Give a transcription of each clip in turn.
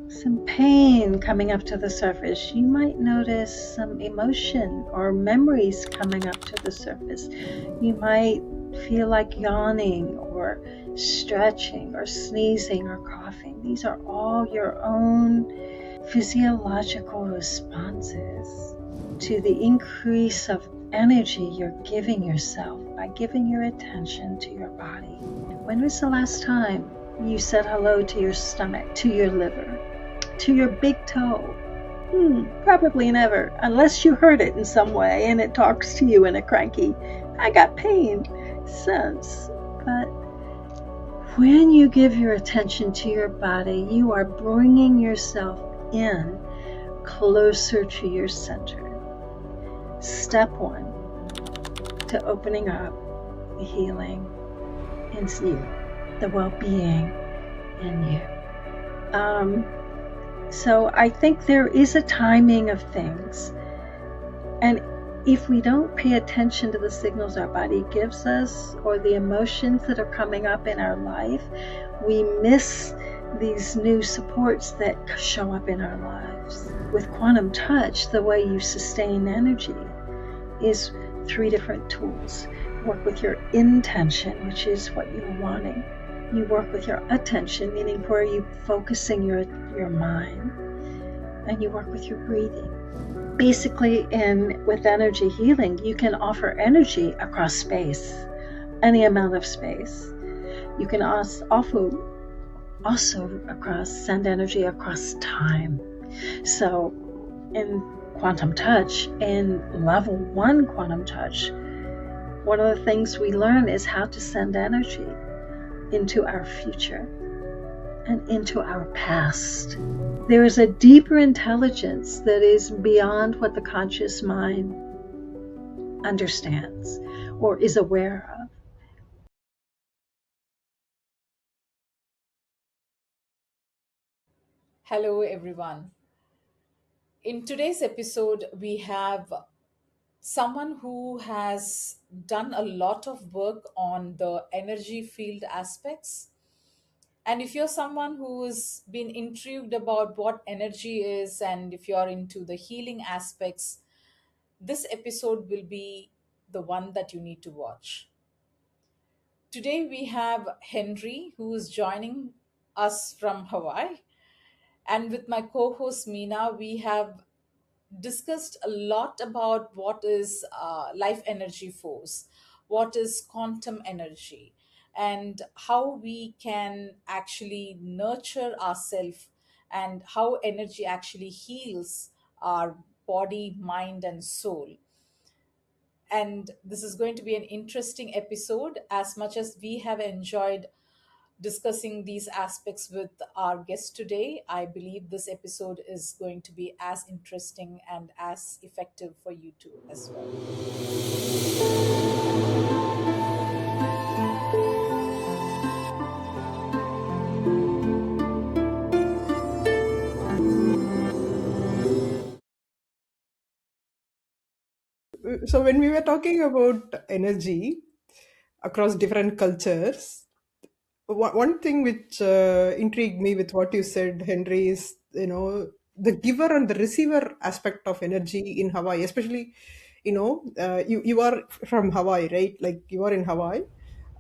some pain coming up to the surface. You might notice some emotion or memories coming up to the surface. You might feel like yawning or stretching or sneezing or coughing. These are all your own physiological responses to the increase of energy you're giving yourself by giving your attention to your body. When was the last time you said hello to your stomach, to your liver, to your big toe? Probably never, unless you heard it in some way and it talks to you in a cranky, I got pain sense. But when you give your attention to your body, you are bringing yourself in closer to your center. Step one to opening up the healing in you, the well-being in you. So I think there is a timing of things, and if we don't pay attention to the signals our body gives us or the emotions that are coming up in our life, we miss these new supports that show up in our lives. With quantum touch, the way you sustain energy is 3 different tools. Work with your intention, which is what you're wanting. You work with your attention, meaning where you're focusing your mind, and you work with your breathing. Basically, with energy healing, you can offer energy across space, any amount of space. You can also send energy across time. So in quantum touch, in level 1 quantum touch, one of the things we learn is how to send energy into our future and into our past. There is a deeper intelligence that is beyond what the conscious mind understands or is aware of. Hello, everyone. In today's episode, we have someone who has done a lot of work on the energy field aspects. And if you're someone who's been intrigued about what energy is, and if you're into the healing aspects, this episode will be the one that you need to watch. Today, we have Henry, who is joining us from Hawaii. And with my co host Meena, we have discussed a lot about what is life energy force, what is quantum energy, and how we can actually nurture ourselves and how energy actually heals our body, mind, and soul. And this is going to be an interesting episode. As much as we have enjoyed discussing these aspects with our guest today, I believe this episode is going to be as interesting and as effective for you too as well. So when we were talking about energy across different cultures, one thing which intrigued me with what you said, Henry, is the giver and the receiver aspect of energy in Hawaii, especially you are from Hawaii, right? Like you are in Hawaii.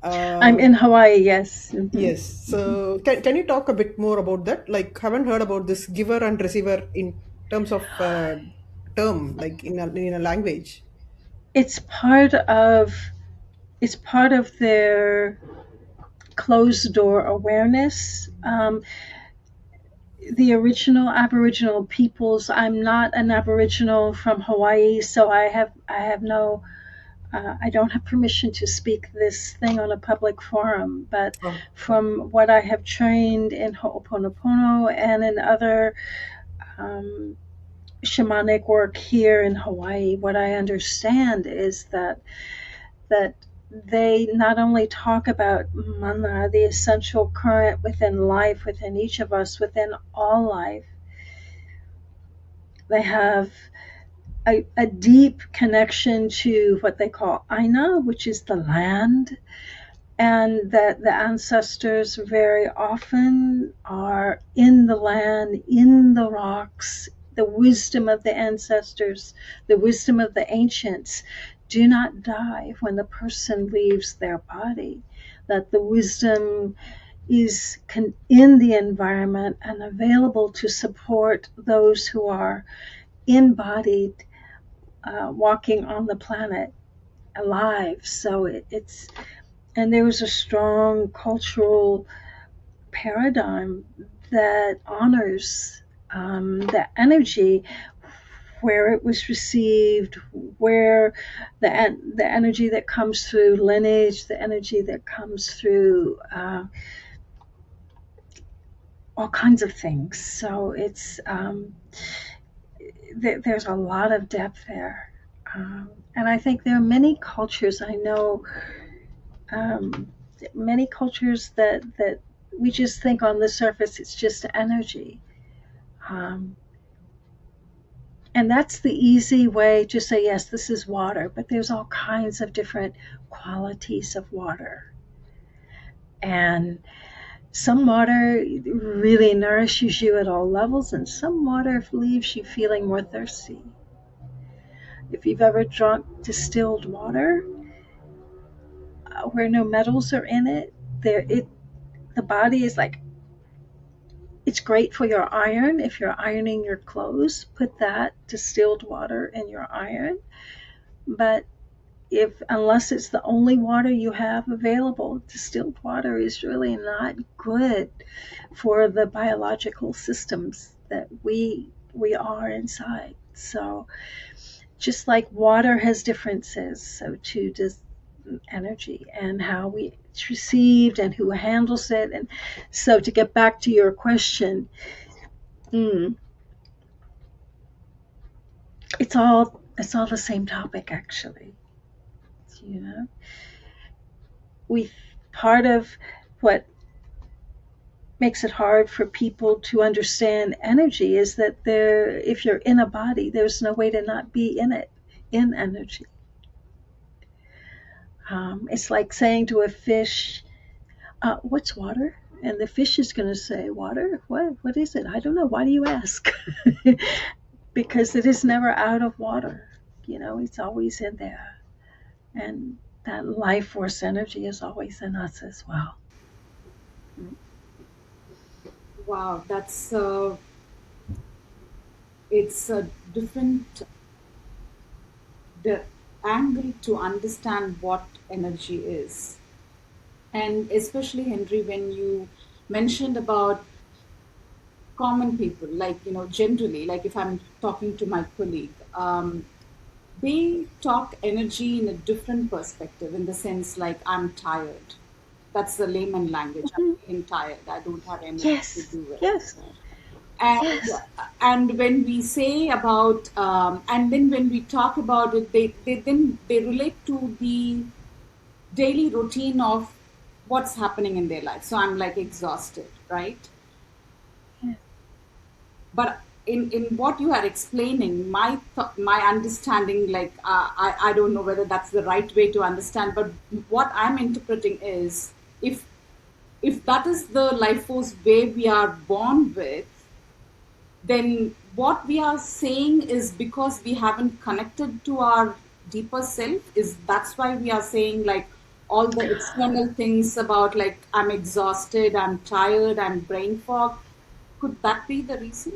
I'm Uh, in Hawaii, yes. yes. So can you talk a bit more about that? Like, haven't heard about this giver and receiver in terms of term, like in a language. It's part of their closed door awareness. The original Aboriginal peoples. I'm not an Aboriginal from Hawaii, so I have no. I don't have permission to speak this thing on a public forum, but Oh, from what I have trained in Ho'oponopono and in other um, shamanic work here in Hawaii, what I understand is that they not only talk about mana, the essential current within life, within each of us, within all life. They have a deep connection to what they call Aina, which is the land, and that the ancestors very often are in the land, in the rocks. The wisdom of the ancestors, the wisdom of the ancients do not die when the person leaves their body. That the wisdom is in the environment and available to support those who are embodied, walking on the planet alive. So it's, and there was a strong cultural paradigm that honors the energy where it was received, where the energy that comes through lineage, the energy that comes through all kinds of things. So it's there's a lot of depth there, and I think there are many cultures I know, many cultures that we just think on the surface it's just energy. Um, and that's the easy way to say, yes, this is water, but there's all kinds of different qualities of water. And some water really nourishes you at all levels, and some water leaves you feeling more thirsty. If you've ever drunk distilled water, where no metals are in it, the body is like, it's great for your iron. If you're ironing your clothes, put that distilled water in your iron. But unless it's the only water you have available, distilled water is really not good for the biological systems that we are inside. So just like water has differences, so too does energy, and how it's received and who handles it. And so to get back to your question, it's all the same topic, actually. You know, we part of what makes it hard for people to understand energy is that if you're in a body, there's no way to not be in it, in energy. It's like saying to a fish, what's water? And the fish is going to say, water? What is it? I don't know. Why do you ask? Because it is never out of water. You know, it's always in there. And that life force energy is always in us as well. Wow, that's it's a different the angle to understand what energy is. And especially, Henry, when you mentioned about common people, like, generally, like if I'm talking to my colleague, they talk energy in a different perspective, in the sense like, I'm tired. That's the layman language. I'm feeling tired. I don't have anything to Yes, do with. yes, And yes. and when we say about, and then when we talk about it, they relate to the daily routine of what's happening in their life. So I'm like exhausted, right? Yeah. But in what you are explaining, my understanding, like, I don't know whether that's the right way to understand, but what I'm interpreting is, if that is the life force way we are born with, then what we are saying is because we haven't connected to our deeper self, is that's why we are saying, like, all the external things about, like, I'm exhausted, I'm tired, I'm brain fog. Could that be the reason?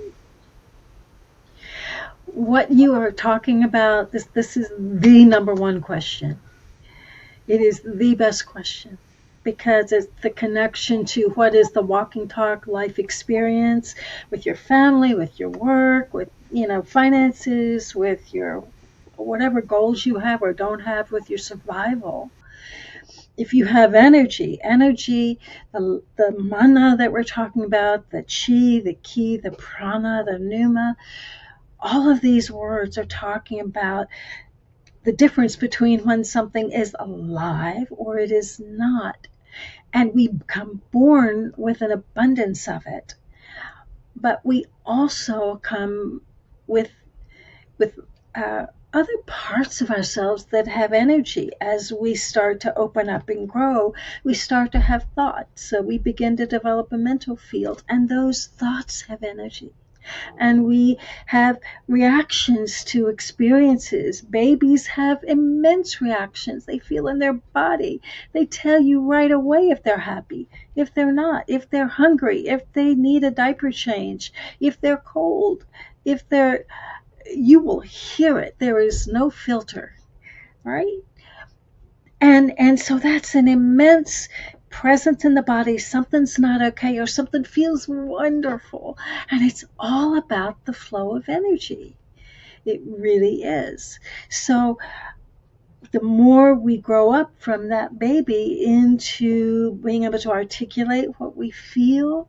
What you are talking about, this is the number one question. It is the best question because it's the connection to what is the walking talk life experience with your family, with your work, with finances, with your whatever goals you have or don't have, with your survival. If you have energy, the mana that we're talking about, the chi, the ki, the prana, the pneuma, all of these words are talking about the difference between when something is alive or it is not. And we become born with an abundance of it. But we also come with with other parts of ourselves that have energy. As we start to open up and grow, we start to have thoughts. So we begin to develop a mental field, and those thoughts have energy. And we have reactions to experiences. Babies have immense reactions. They feel in their body. They tell you right away if they're happy, if they're not, if they're hungry, if they need a diaper change, if they're cold, if they're, you will hear it. There is no filter, right? And so that's an immense presence in the body. Something's not okay, or something feels wonderful, and it's all about the flow of energy. It really is. So the more we grow up from that baby into being able to articulate what we feel,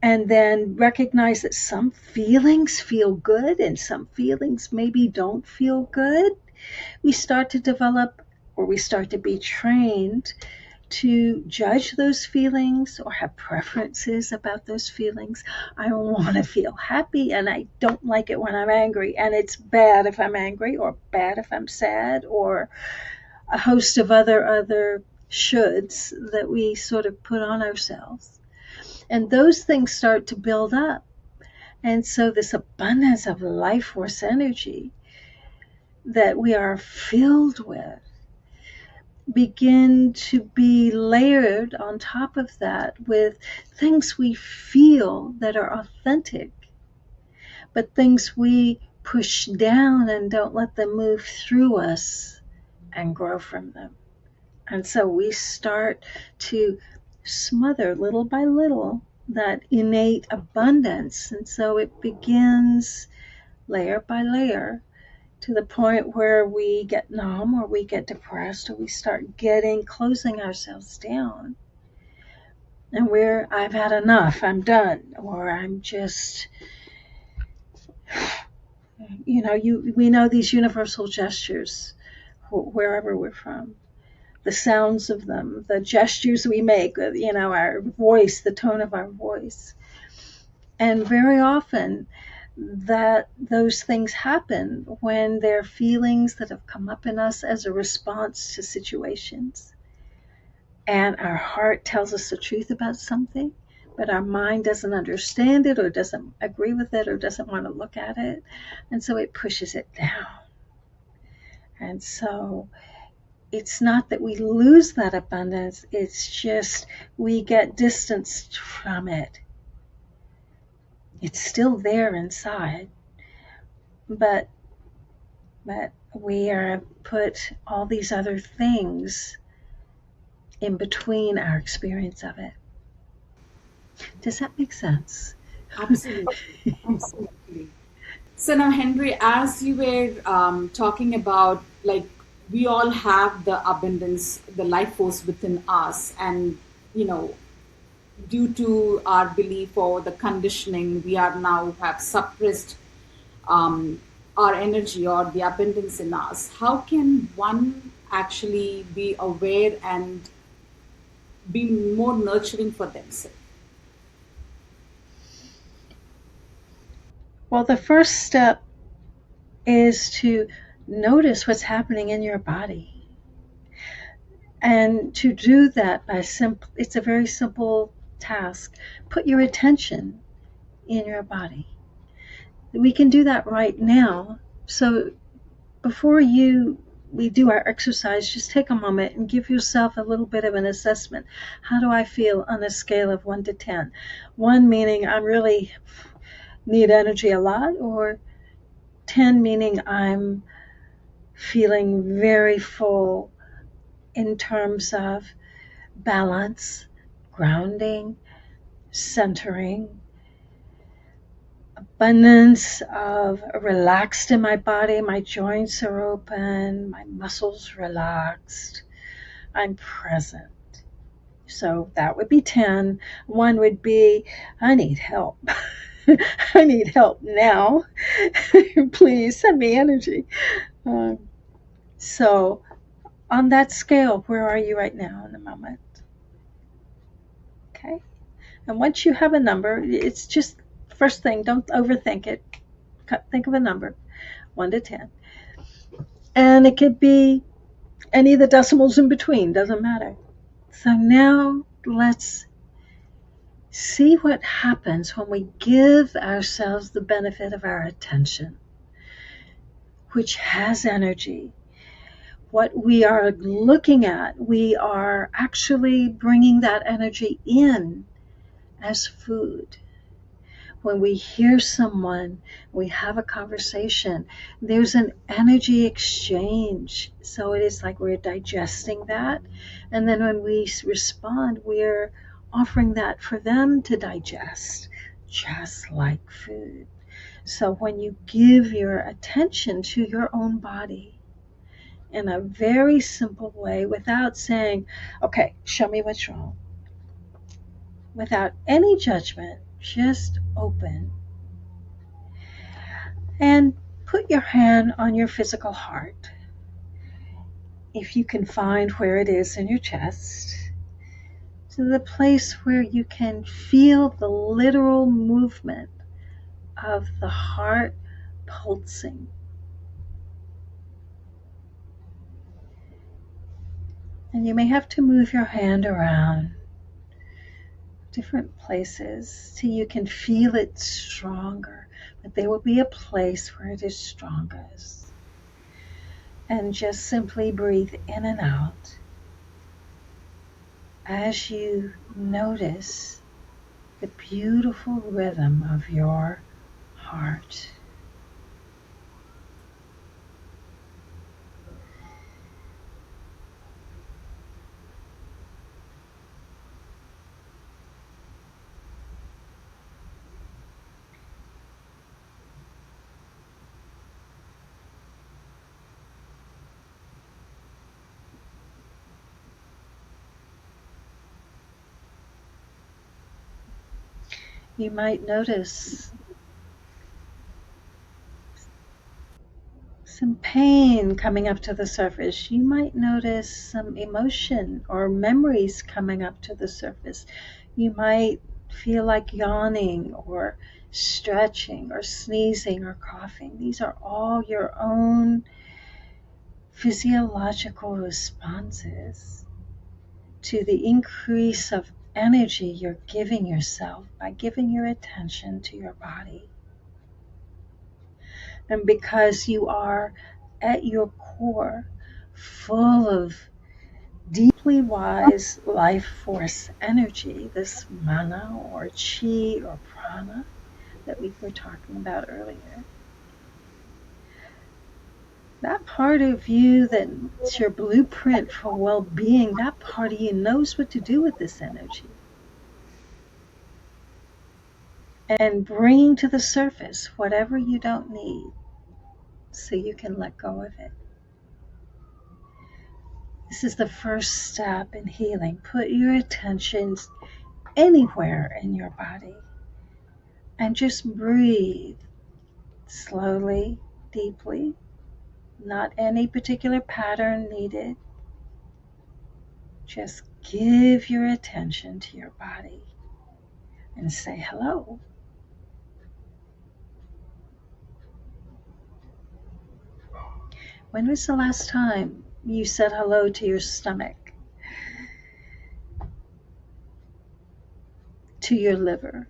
and then recognize that some feelings feel good and some feelings maybe don't feel good, we start to develop, or we start to be trained to judge those feelings or have preferences about those feelings. I want to feel happy, and I don't like it when I'm angry, and it's bad if I'm angry, or bad if I'm sad, or a host of other shoulds that we sort of put on ourselves. And those things start to build up. And so this abundance of life force energy that we are filled with begin to be layered on top of that with things we feel that are authentic, but things we push down and don't let them move through us and grow from them. And so we start to smother little by little that innate abundance. And so it begins layer by layer to the point where we get numb, or we get depressed, or we start closing ourselves down. And I've had enough, I'm done, or I'm just, we know these universal gestures wherever we're from. The sounds of them, the gestures we make, our voice, the tone of our voice. And very often that those things happen when they're feelings that have come up in us as a response to situations. And our heart tells us the truth about something, but our mind doesn't understand it, or doesn't agree with it, or doesn't want to look at it. And so it pushes it down. And so it's not that we lose that abundance, it's just we get distanced from it. It's still there inside, but we are put all these other things in between our experience of it. Does that make sense? Absolutely. Absolutely. So now, Henry, as you were talking about, like, we all have the abundance, the life force within us, and you know, due to our belief or the conditioning, we are now have suppressed our energy or the abundance in us. How can one actually be aware and be more nurturing for themselves? Well, the first step is to notice what's happening in your body. And to do that it's a very simple task. Put your attention in your body. We can do that right now. So before we do our exercise, just take a moment and give yourself a little bit of an assessment. How do I feel on a scale of 1 to 10? 1 meaning I really need energy a lot, or 10 meaning I'm feeling very full in terms of balance, grounding, centering, abundance of relaxed in my body. My joints are open, my muscles relaxed. I'm present. So that would be 10. 1 would be, I need help. I need help now. Please send me energy. So on that scale, where are you right now in the moment? Okay. And once you have a number, it's just, first thing, don't overthink it. Think of a number, 1 to 10. And it could be any of the decimals in between, doesn't matter. So now let's see what happens when we give ourselves the benefit of our attention, which has energy. What we are looking at, we are actually bringing that energy in as food. When we hear someone, we have a conversation, there's an energy exchange. So it is like we're digesting that. And then when we respond, we're offering that for them to digest, just like food. So when you give your attention to your own body in a very simple way, without saying, okay, show me what's wrong, without any judgment, just open. And put your hand on your physical heart, if you can find where it is in your chest, to the place where you can feel the literal movement of the heart pulsing. And you may have to move your hand around different places till you can feel it stronger. But there will be a place where it is strongest. And just simply breathe in and out as you notice the beautiful rhythm of your heart. You might notice some pain coming up to the surface. You might notice some emotion or memories coming up to the surface. You might feel like yawning or stretching or sneezing or coughing. These are all your own physiological responses to the increase of energy you're giving yourself by giving your attention to your body. And because you are at your core full of deeply wise life force energy, this mana or chi or prana that we were talking about earlier, that part of you that's your blueprint for well-being, that part of you knows what to do with this energy. And bringing to the surface whatever you don't need so you can let go of it. This is the first step in healing. Put your attention anywhere in your body and just breathe slowly, deeply. Not any particular pattern needed. Just give your attention to your body and say hello. When was the last time you said hello to your stomach, to your liver,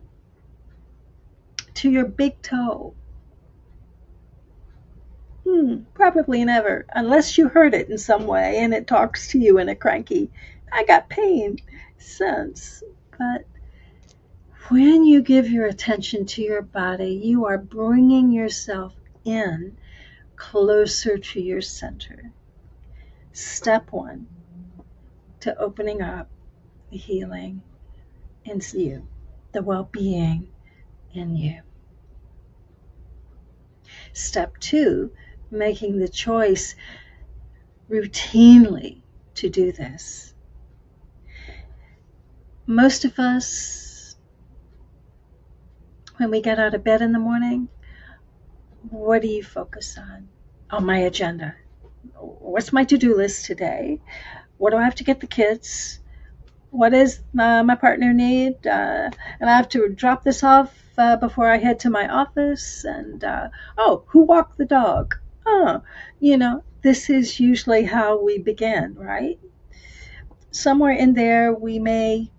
to your big toe? Probably never, unless you heard it in some way and it talks to you in a cranky, I got pain sense. But when you give your attention to your body, you are bringing yourself in closer to your center. Step one to opening up the healing in you, the well-being in you. Step two, making the choice routinely to do this. Most of us, when we get out of bed in the morning, what do you focus on? On my agenda. What's my to-do list today? What do I have to get the kids? What does my partner need? And I have to drop this off before I head to my office. And who walked the dog? oh, this is usually how we begin, right? Somewhere in there, we may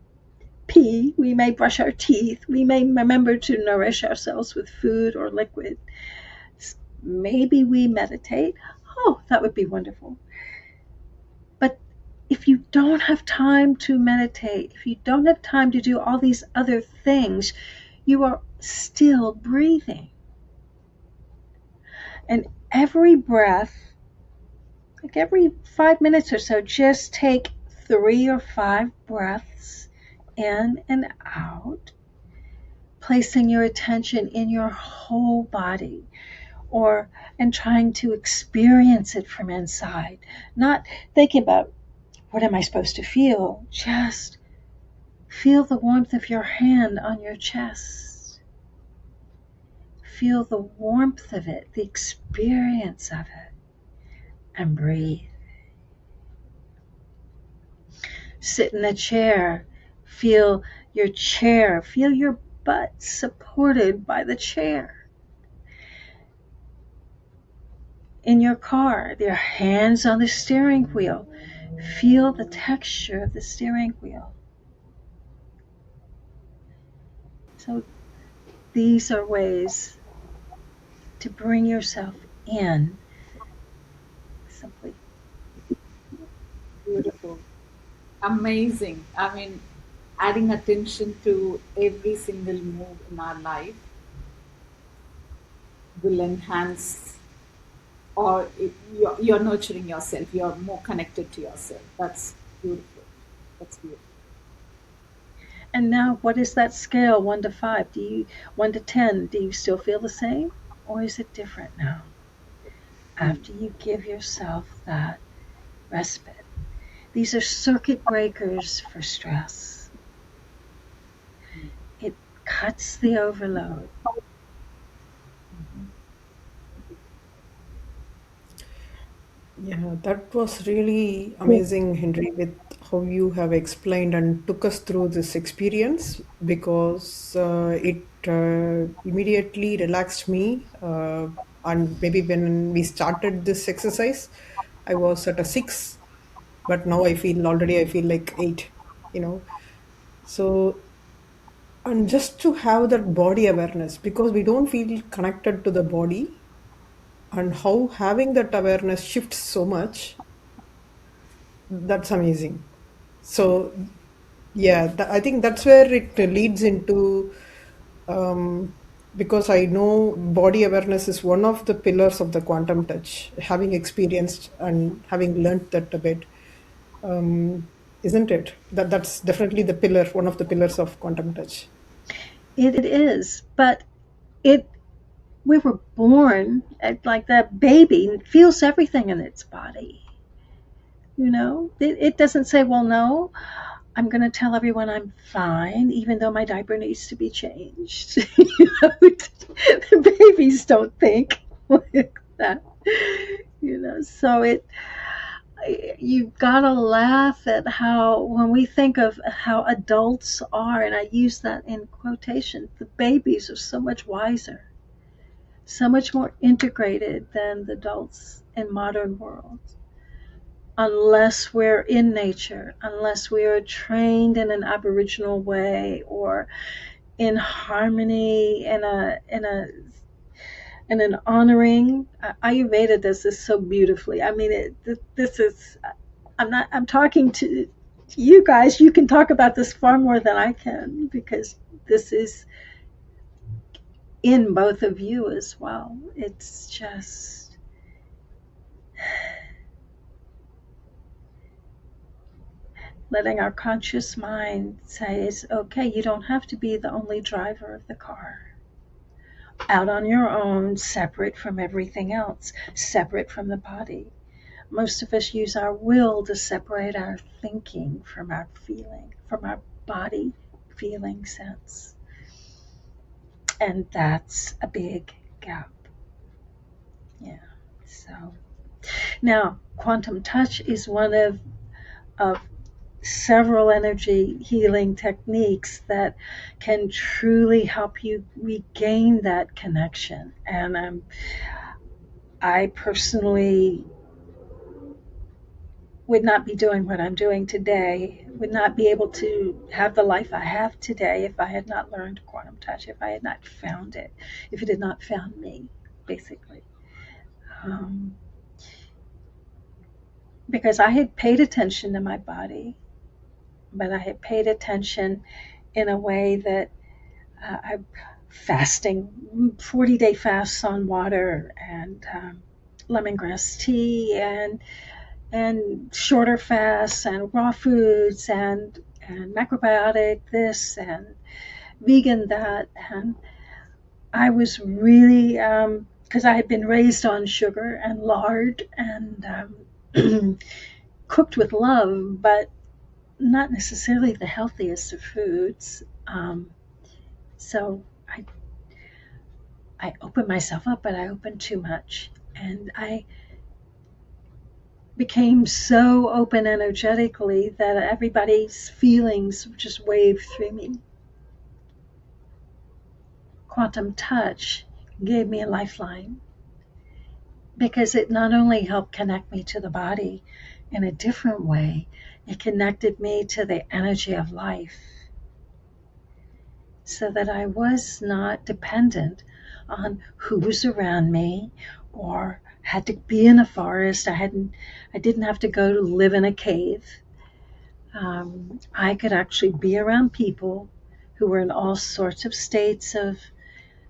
pee, we may brush our teeth, we may remember to nourish ourselves with food or liquid. Maybe we meditate. Oh, that would be wonderful. But if you don't have time to meditate, if you don't have time to do all these other things, you are still breathing. And every breath, like every 5 minutes or so, just take 3 or 5 breaths in and out, placing your attention in your whole body, and trying to experience it from inside, not thinking about what am I supposed to feel. Just feel the warmth of your hand on your chest. Feel the warmth of it, the experience of it, and breathe. Sit in a chair. Feel your chair. Feel your butt supported by the chair. In your car, your hands on the steering wheel. Feel the texture of the steering wheel. So these are ways to bring yourself in. Simply. Beautiful. Amazing. I mean, adding attention to every single move in our life will enhance, or you're nurturing yourself, you're more connected to yourself. That's beautiful. That's beautiful. And now, what is that scale, 1 to 5? 1 to 10? Do you still feel the same, or is it different now? Mm. After you give yourself that respite, these are circuit breakers for stress. It cuts the overload. Yeah, that was really amazing, Henry, with how you have explained and took us through this experience because it immediately relaxed me. And maybe when we started this exercise, I was at a 6, but now I feel like 8, you know. So, and just to have that body awareness because we don't feel connected to the body and how having that awareness shifts so much. That's amazing. So, yeah, I think that's where it leads into, um, because I know body awareness is one of the pillars of the quantum touch, having experienced and having learned that a bit, isn't it? That's definitely the pillar, one of the pillars of quantum touch. It is, but it we were born like that baby feels everything in its body. It doesn't say, well, no, I'm going to tell everyone I'm fine, even though my diaper needs to be changed. The babies don't think like that. So you've got to laugh at how, when we think of how adults are, and I use that in quotation, the babies are so much wiser, so much more integrated than the adults in modern worlds. Unless we're in nature, unless we are trained in an Aboriginal way or in harmony, in an honoring. Ayurveda does this so beautifully. I mean, this is. I'm talking to you guys. You can talk about this far more than I can because this is in both of you as well. It's just letting our conscious mind say, it's okay, you don't have to be the only driver of the car. Out on your own, separate from everything else, separate from the body. Most of us use our will to separate our thinking from our feeling, from our body feeling sense. And that's a big gap. Yeah. So now, quantum touch is one of several energy healing techniques that can truly help you regain that connection. And I personally would not be doing what I'm doing today, would not be able to have the life I have today if I had not learned quantum touch, if I had not found it, if it had not found me, basically. Um, because I had paid attention to my body, but I had paid attention in a way that I'm fasting, 40-day fasts on water and lemongrass tea and shorter fasts and raw foods and macrobiotic this and vegan that. And I was really, because I had been raised on sugar and lard and cooked with love, but not necessarily the healthiest of foods. So I opened myself up, but I opened too much. And I became so open energetically that everybody's feelings just waved through me. Quantum touch gave me a lifeline because it not only helped connect me to the body in a different way, it connected me to the energy of life so that I was not dependent on who was around me or had to be in a forest. I didn't have to go to live in a cave. I could actually be around people who were in all sorts of states of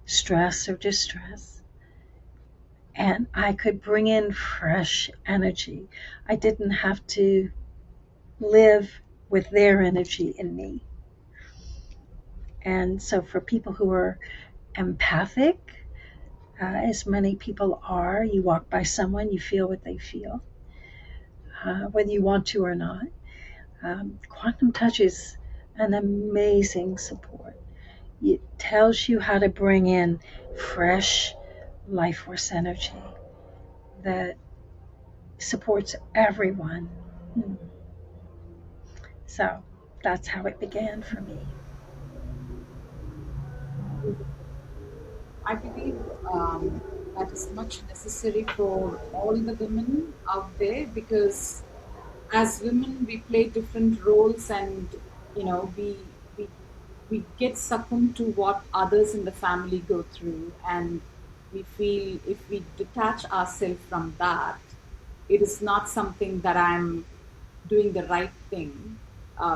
stress or distress. And I could bring in fresh energy. I didn't have to live with their energy in me. And so, for people who are empathic, as many people are, you walk by someone, you feel what they feel, whether you want to or not. Quantum touch is an amazing support. It tells you how to bring in fresh life force energy that supports everyone. So that's how it began for me. I believe that is much necessary for all the women out there, because as women we play different roles, and we we get succumbed to what others in the family go through, and we feel if we detach ourselves from that, it is not something that I'm doing the right thing.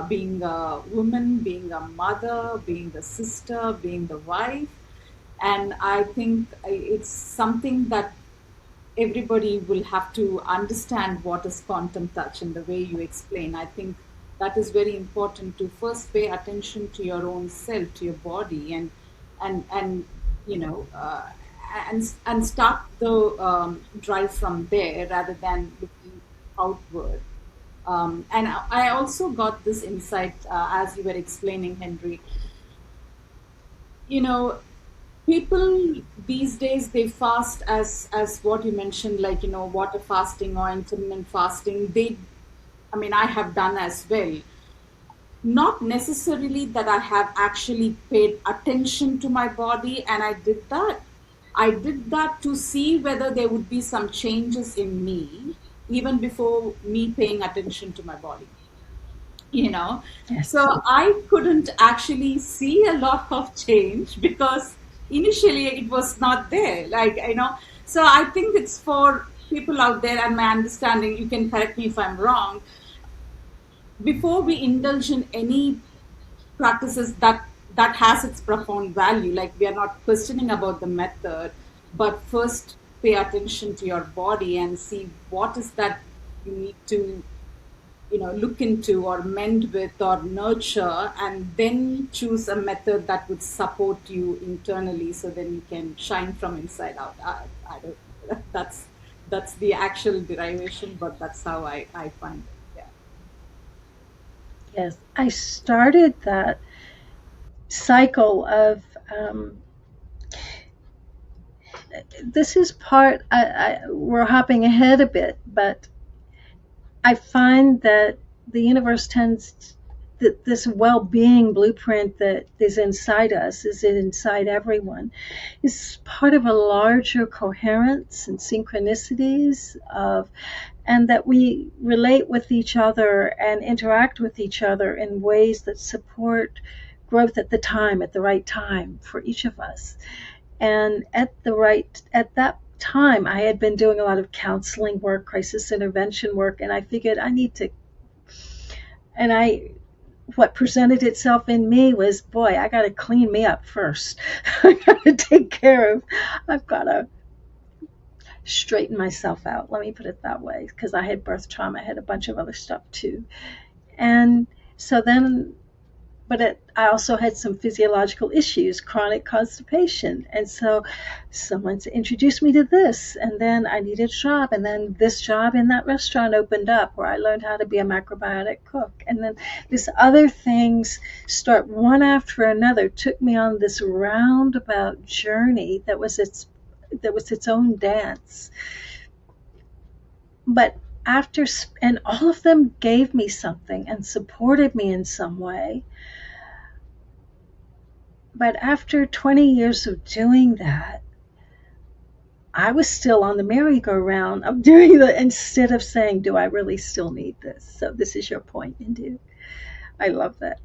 Being a woman, being a mother, being the sister, being the wife. And I think it's something that everybody will have to understand what is quantum touch in the way you explain. I think that is very important to first pay attention to your own self, to your body, and you know, and start the drive from there rather than looking outward. And I also got this insight as you were explaining, Henry. You know, people these days they fast as what you mentioned, like water fasting or intermittent fasting. I mean, I have done as well. Not necessarily that I have actually paid attention to my body, and I did that to see whether there would be some changes in me even before me paying attention to my body, you know. Yes. So I couldn't actually see a lot of change because initially it was not there, like, so I think it's for people out there, and my understanding, you can correct me if I'm wrong, before we indulge in any practices that has its profound value, like, we are not questioning about the method, but first pay attention to your body and see what is that you need to look into or mend with or nurture, and then choose a method that would support you internally, so then you can shine from inside out. I don't that's the actual derivation, but that's how I find it. Yeah. Yes. I started that cycle of this is part, we're hopping ahead a bit, but I find that the universe tends, this well-being blueprint that is inside us, is inside everyone, is part of a larger coherence and synchronicities of, and that we relate with each other and interact with each other in ways that support growth at the right time for each of us. And at that time, I had been doing a lot of counseling work, crisis intervention work, and I figured I need to, and what presented itself in me was, boy, I got to clean me up first. I got to take care of, I've got to straighten myself out. Let me put it that way, because I had birth trauma, I had a bunch of other stuff too. And so then, I also had some physiological issues, chronic constipation. And so someone introduced me to this, and then I needed a job, and then this job in that restaurant opened up where I learned how to be a macrobiotic cook. And then these other things start one after another, took me on this roundabout journey that was its own dance. But and all of them gave me something and supported me in some way. But after 20 years of doing that, I was still on the merry-go-round of doing instead of saying, do I really still need this? So this is your point, Indu. I love that.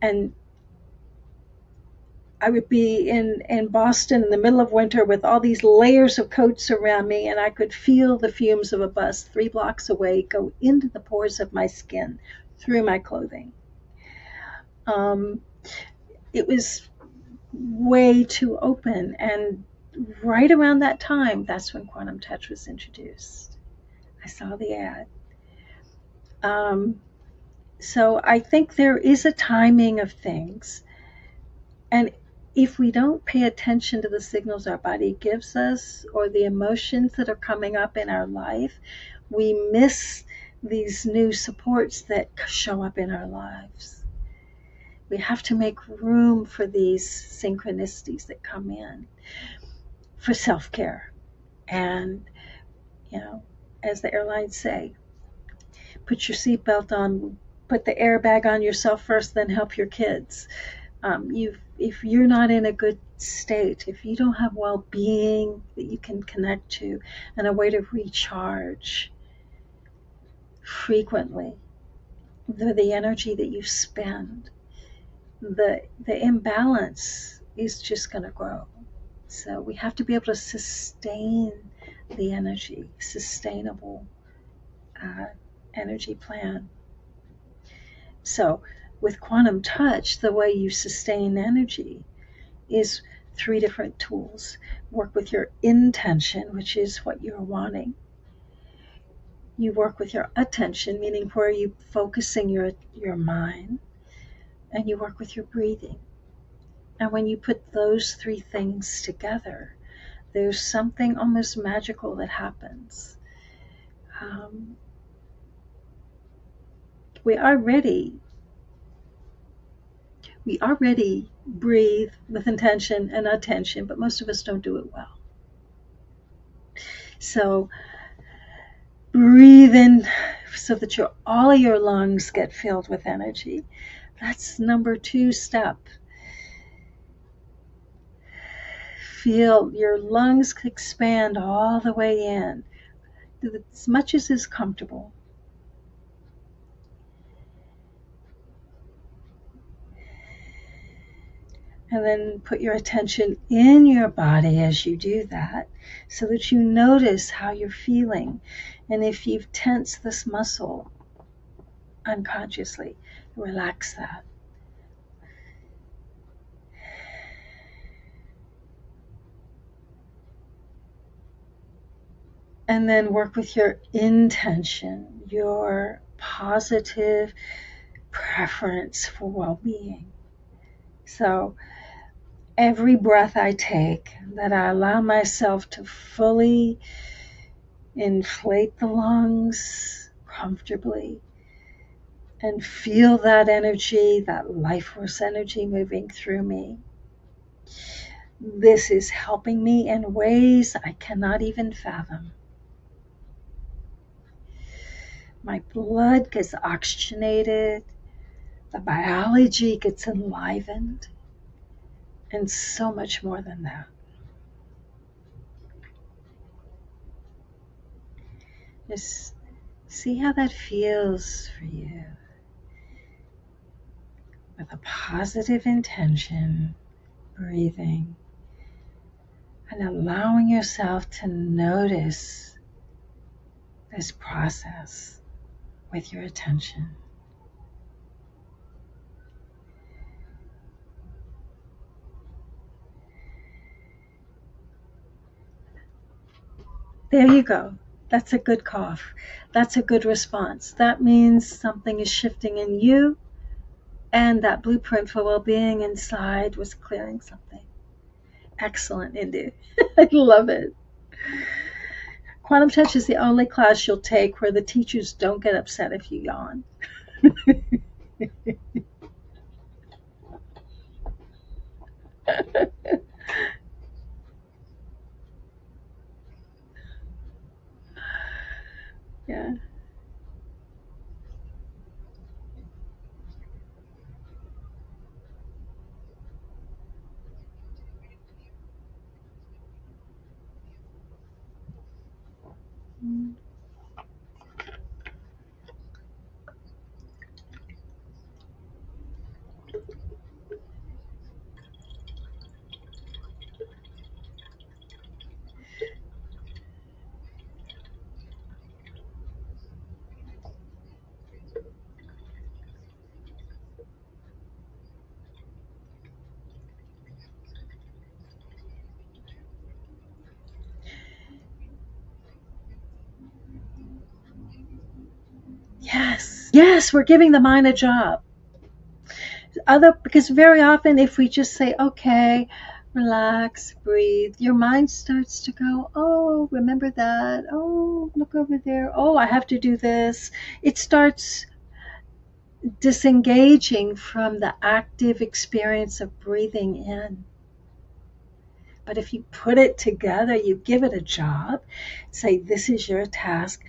And I would be in Boston in the middle of winter with all these layers of coats around me, and I could feel the fumes of a bus 3 blocks away go into the pores of my skin through my clothing. It was way too open, and right around that time, that's when quantum touch was introduced. I saw the ad. So I think there is a timing of things, and if we don't pay attention to the signals our body gives us or the emotions that are coming up in our life, we miss these new supports that show up in our lives. We have to make room for these synchronicities that come in for self-care. And, as the airlines say, put your seatbelt on, put the airbag on yourself first, then help your kids. If you're not in a good state, if you don't have well-being that you can connect to and a way to recharge frequently, the energy that you spend, the imbalance is just going to grow. So we have to be able to sustain the energy, sustainable energy plan. So with quantum touch, the way you sustain energy is 3 different tools. Work with your intention, which is what you're wanting. You work with your attention, meaning where you focusing your mind, and you work with your breathing. And when you put those 3 things together, there's something almost magical that happens. We already breathe with intention and attention, but most of us don't do it well. So breathe in so that all of your lungs get filled with energy. That's number 2 step. Feel your lungs expand all the way in, as much as is comfortable. And then put your attention in your body as you do that, so that you notice how you're feeling. And if you've tensed this muscle unconsciously, relax that. And then work with your intention, your positive preference for well-being. So every breath I take, that I allow myself to fully inflate the lungs comfortably and feel that energy, that life force energy moving through me. This is helping me in ways I cannot even fathom. My blood gets oxygenated, the biology gets enlivened, and so much more than that. Just see how that feels for you. With a positive intention, breathing, and allowing yourself to notice this process with your attention. There you go. That's a good cough. That's a good response. That means something is shifting in you, and that blueprint for well-being inside was clearing something. Excellent, Indu. I love it. Quantum Touch is the only class you'll take where the teachers don't get upset if you yawn. Yeah. Yes, we're giving the mind a job. Because very often if we just say, okay, relax, breathe, your mind starts to go, oh, remember that. Oh, look over there. Oh, I have to do this. It starts disengaging from the active experience of breathing in. But if you put it together, you give it a job, say, this is your task.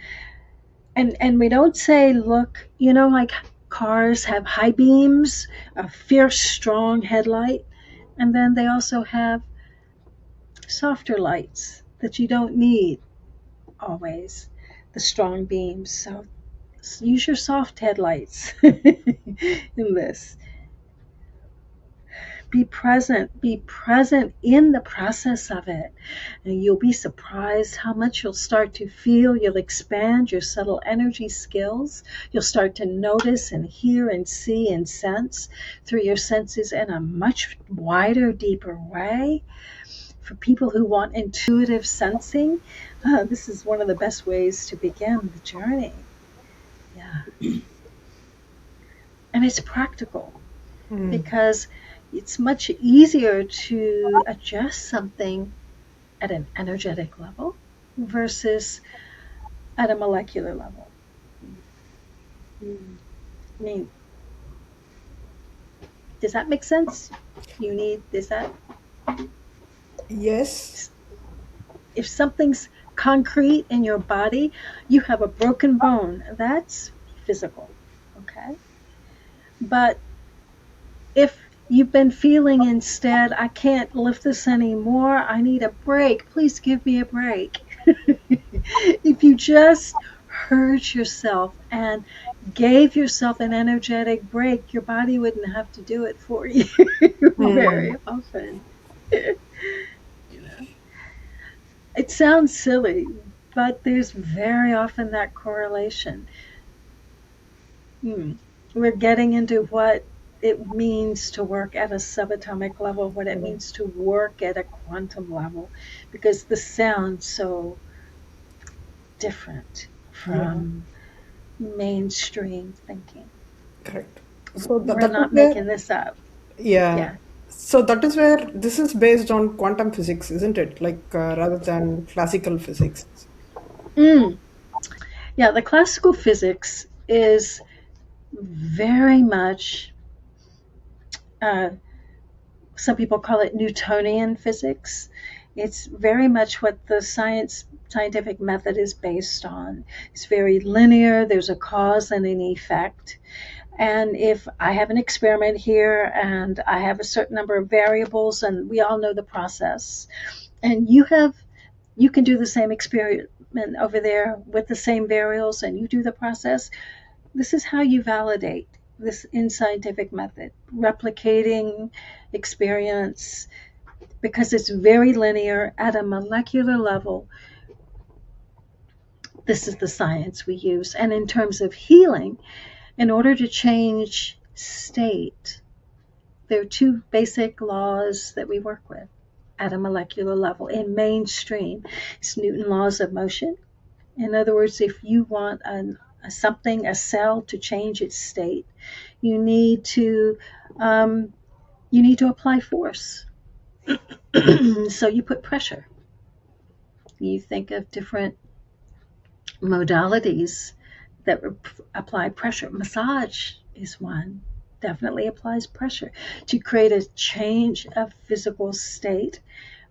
And we don't say, look, like cars have high beams, a fierce, strong headlight, and then they also have softer lights that you don't need always, the strong beams. So use your soft headlights in this. Be present in the process of it, and you'll be surprised how much you'll start to feel. You'll expand your subtle energy skills. You'll start to notice and hear and see and sense through your senses in a much wider, deeper way. For people who want intuitive sensing, this is one of the best ways to begin the journey. Yeah. And it's practical. Because it's much easier to adjust something at an energetic level versus at a molecular level. I mean, does that make sense? Is that? Yes. If something's concrete in your body, you have a broken bone, that's physical, okay? But if you've been feeling instead, I can't lift this anymore, I need a break, please give me a break. If you just heard yourself and gave yourself an energetic break, your body wouldn't have to do it for you very often. It sounds silly, but there's very often that correlation. We're getting into what it means to work at a subatomic level, what it means to work at a quantum level, because this sounds so different from mainstream thinking. Correct. So We're not making this up. yeah. So that is where this is based on quantum physics, isn't it? Like rather than classical physics. Yeah, the classical physics is very much, some people call it Newtonian physics. It's very much what the scientific method is based on. It's very linear. There's a cause and an effect. And if I have an experiment here and I have a certain number of variables, and we all know the process, and you can do the same experiment over there with the same variables and you do the process. This is how you validate this in scientific method, replicating experience, because it's very linear at a molecular level. This is the science we use. And in terms of healing, in order to change state, there are two basic laws that we work with at a molecular level in mainstream. It's Newton's laws of motion. In other words, if you want a cell to change its state, you need to apply force. So you put pressure. You think of different modalities that apply pressure. Massage is one, definitely applies pressure to create a change of physical state.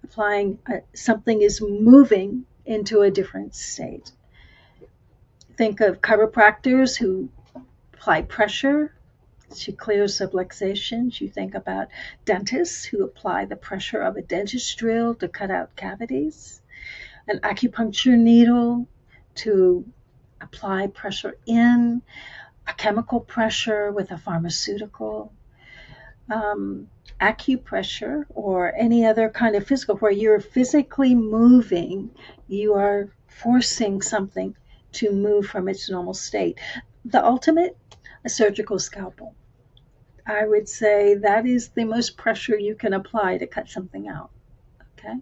Applying something is moving into a different state. Think of chiropractors who apply pressure to clear subluxations. You think about dentists who apply the pressure of a dentist drill to cut out cavities. An acupuncture needle to apply pressure in, a chemical pressure with a pharmaceutical, acupressure, or any other kind of physical, where you're physically moving, you are forcing something to move from its normal state. The ultimate, a surgical scalpel. I would say that is the most pressure you can apply to cut something out. Okay?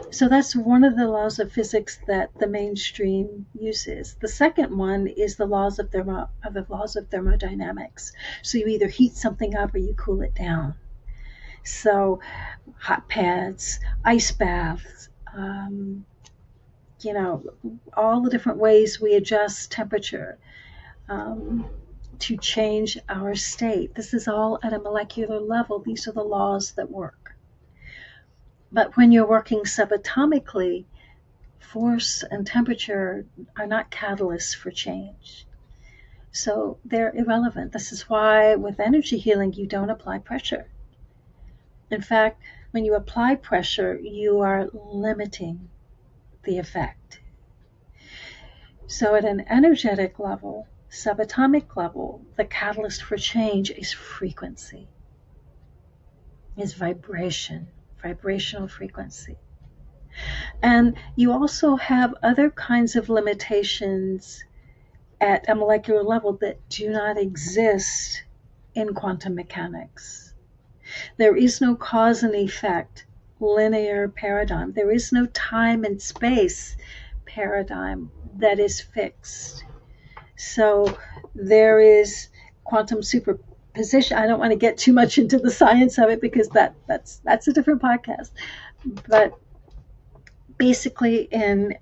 So that's one of the laws of physics that the mainstream uses. The second one is the laws of thermodynamics. So you either heat something up or you cool it down. So hot pads, ice baths, all the different ways we adjust temperature to change our state. This is all at a molecular level. These are the laws that work. But when you're working subatomically, force and temperature are not catalysts for change. So they're irrelevant. This is why with energy healing, you don't apply pressure. In fact, when you apply pressure, you are limiting the effect. So at an energetic level, subatomic level, the catalyst for change is frequency, is vibration, vibrational frequency. And you also have other kinds of limitations at a molecular level that do not exist in quantum mechanics. There is no cause and effect linear paradigm. There is no time and space paradigm that is fixed. So there is quantum superposition. I don't want to get too much into the science of it because that's a different podcast. But basically,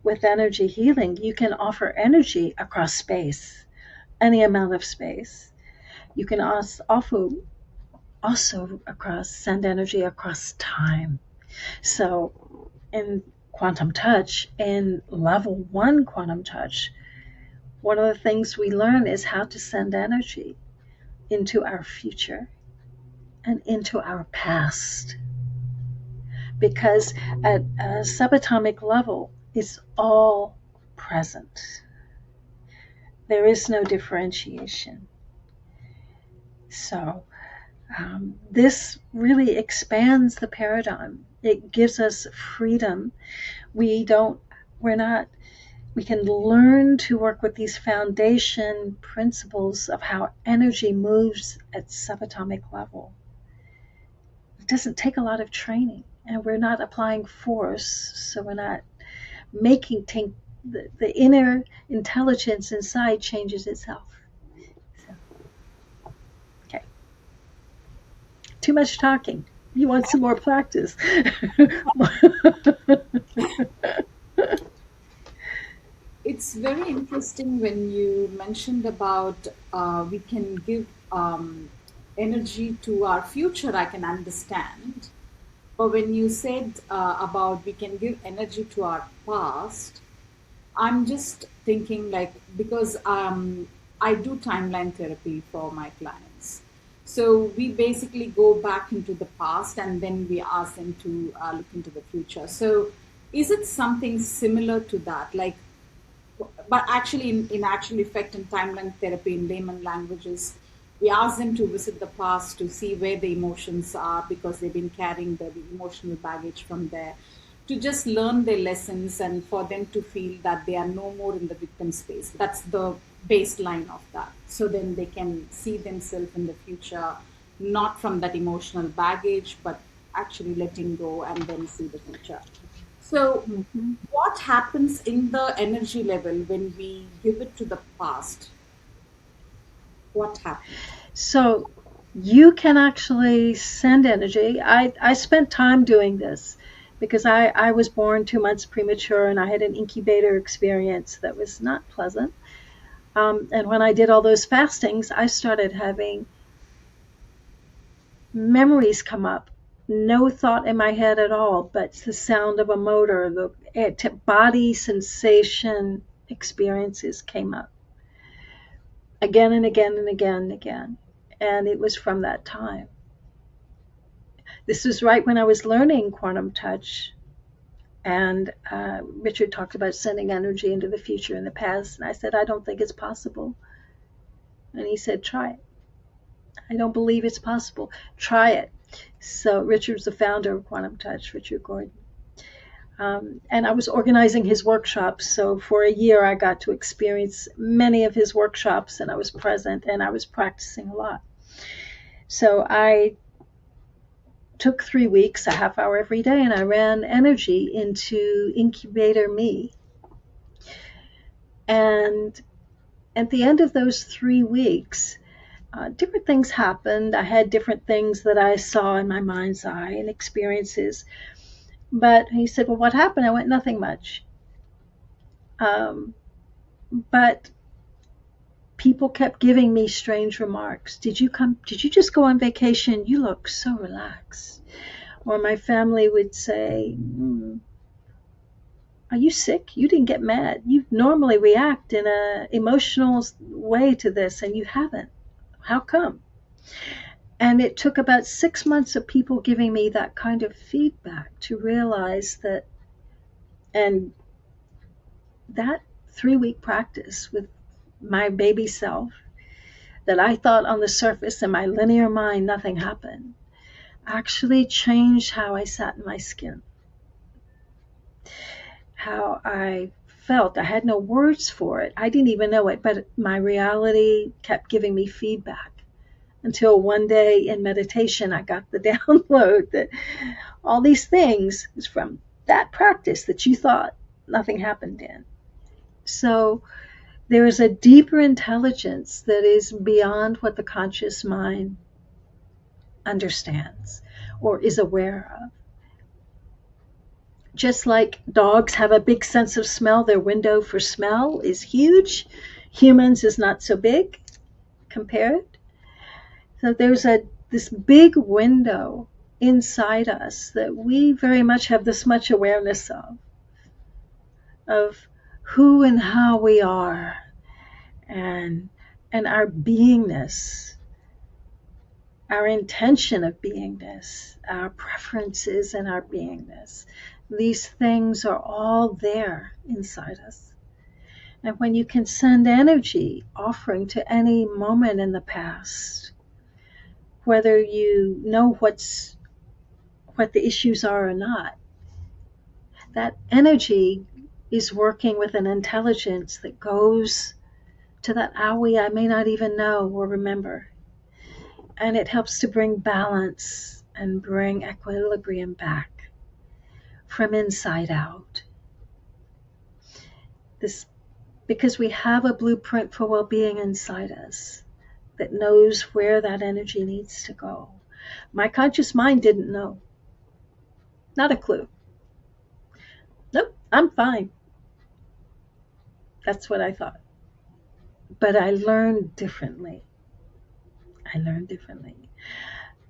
with energy healing, you can offer energy across space, any amount of space. You can also send energy across time. So in quantum touch, in level 1 quantum touch, one of the things we learn is how to send energy into our future and into our past. Because at a subatomic level, it's all present. There is no differentiation. So this really expands the paradigm. It gives us freedom. We can learn to work with these foundation principles of how energy moves at subatomic level. It doesn't take a lot of training, and we're not applying force, so we're not making the inner intelligence inside changes itself. So, okay. Too much talking. You want some more practice. It's very interesting when you mentioned about we can give energy to our future. I can understand. But when you said about we can give energy to our past, I'm just thinking like because I do timeline therapy for my clients. So we basically go back into the past and then we ask them to look into the future. So is it something similar to that? Like, but actually in actual effect in timeline therapy in layman languages, we ask them to visit the past to see where the emotions are because they've been carrying the emotional baggage from there, to just learn their lessons and for them to feel that they are no more in the victim space. That's the baseline of that. So then they can see themselves in the future, not from that emotional baggage, but actually letting go and then see the future. So, Mhm. what happens in the energy level when we give it to the past? What happens? So you can actually send energy. I spent time doing this because I was born 2 months premature and I had an incubator experience that was not pleasant. And when I did all those fastings, I started having memories come up. No thought in my head at all, but the sound of a motor, the body sensation experiences came up again and again and again and again. And it was from that time. This was right when I was learning quantum touch. And Richard talked about sending energy into the future and the past. And I said, I don't think it's possible. And he said, try it. I don't believe it's possible. Try it. So Richard's the founder of Quantum Touch, Richard Gordon. And I was organizing his workshops. So for a year, I got to experience many of his workshops, and I was present and I was practicing a lot. So I took 3 weeks, a half hour every day, and I ran energy into Incubator Me. And at the end of those 3 weeks, different things happened. I had different things that I saw in my mind's eye and experiences. But he said, well, what happened? I went, nothing much. Um, but people kept giving me strange remarks. Did you just go on vacation? You look so relaxed. Or my family would say, are you sick? You didn't get mad. You normally react in a emotional way to this and you haven't. How come? And it took about 6 months of people giving me that kind of feedback to realize that, and that 3 week practice with my baby self, that I thought on the surface in my linear mind nothing happened, actually changed how I sat in my skin, how I felt. I had no words for it. I didn't even know it, but my reality kept giving me feedback until one day in meditation I got the download that all these things is from that practice that you thought nothing happened in. So there is a deeper intelligence that is beyond what the conscious mind understands or is aware of. Just like dogs have a big sense of smell, their window for smell is huge. Humans is not so big compared. So there's this big window inside us that we very much have this much awareness of who and how we are, and our beingness, our intention of beingness, our preferences and our beingness. These things are all there inside us. And when you can send energy offering to any moment in the past, whether you know what the issues are or not, that energy is working with an intelligence that goes to that Aui I may not even know or remember. And it helps to bring balance and bring equilibrium back from inside out. This, because we have a blueprint for well-being inside us that knows where that energy needs to go. My conscious mind didn't know. Not a clue. Nope, I'm fine. That's what I thought. But I learned differently. I learned differently.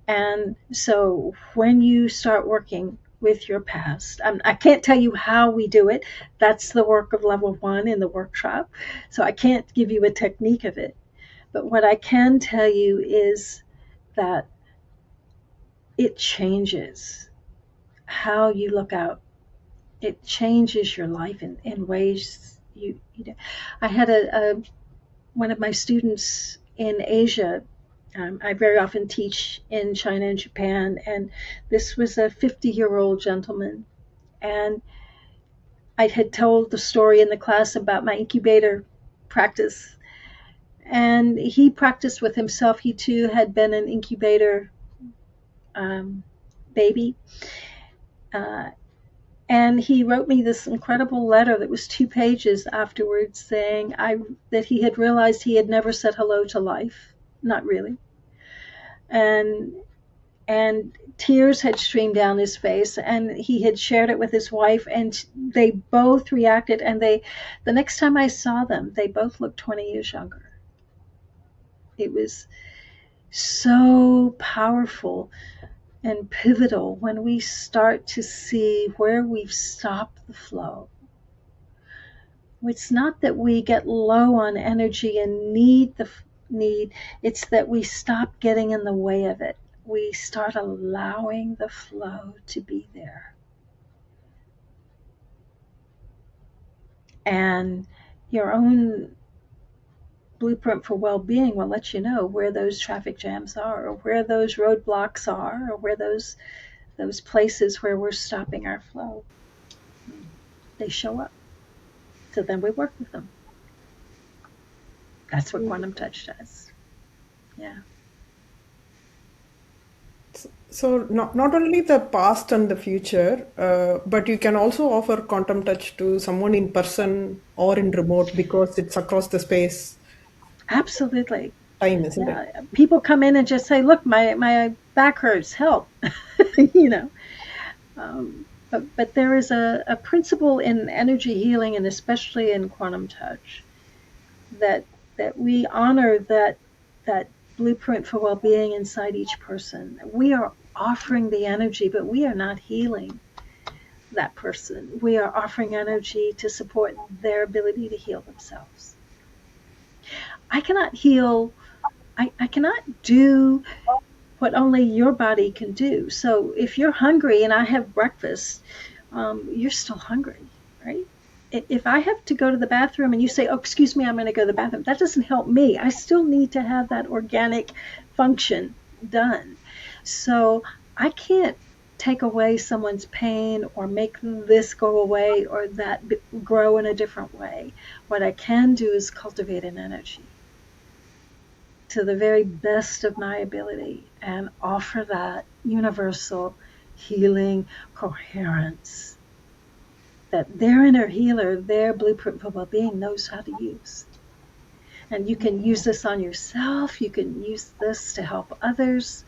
And so when you start working with your past, I can't tell you how we do it. That's the work of level one in the workshop. So I can't give you a technique of it. But what I can tell you is that it changes how you look out. It changes your life in ways you know. I had a one of my students in Asia. I very often teach in China and Japan, and this was a 50-year-old gentleman. And I had told the story in the class about my incubator practice, and he practiced with himself. He too had been an incubator um, baby. Uh, and he wrote me this incredible letter that was 2 pages afterwards saying that he had realized he had never said hello to life, not really, and tears had streamed down his face, and he had shared it with his wife, and they both reacted, and the next time I saw them, they both looked 20 years younger. It was so powerful and pivotal when we start to see where we've stopped the flow. It's not that we get low on energy and need, it's that we stop getting in the way of it. We start allowing the flow to be there. And your own blueprint for well-being will let you know where those traffic jams are, or where those roadblocks are, or where those places where we're stopping our flow. They show up. So then we work with them. That's what quantum touch does. Yeah. So not only the past and the future, but you can also offer quantum touch to someone in person or in remote because it's across the space Absolutely. time, isn't it? Yeah. People come in and just say, "Look, my back hurts. Help!" you know. But there is a principle in energy healing, and especially in quantum touch, that we honor that blueprint for well-being inside each person. We are offering the energy, but we are not healing that person. We are offering energy to support their ability to heal themselves. I cannot heal. I cannot do what only your body can do. So if you're hungry and I have breakfast, you're still hungry, right? If I have to go to the bathroom and you say, "Oh, excuse me, I'm going to go to the bathroom," that doesn't help me. I still need to have that organic function done. So I can't take away someone's pain or make this go away or that grow in a different way. What I can do is cultivate an energy to the very best of my ability and offer that universal healing coherence that their inner healer, their blueprint for well-being knows how to use. And you can use this on yourself. You can use this to help others.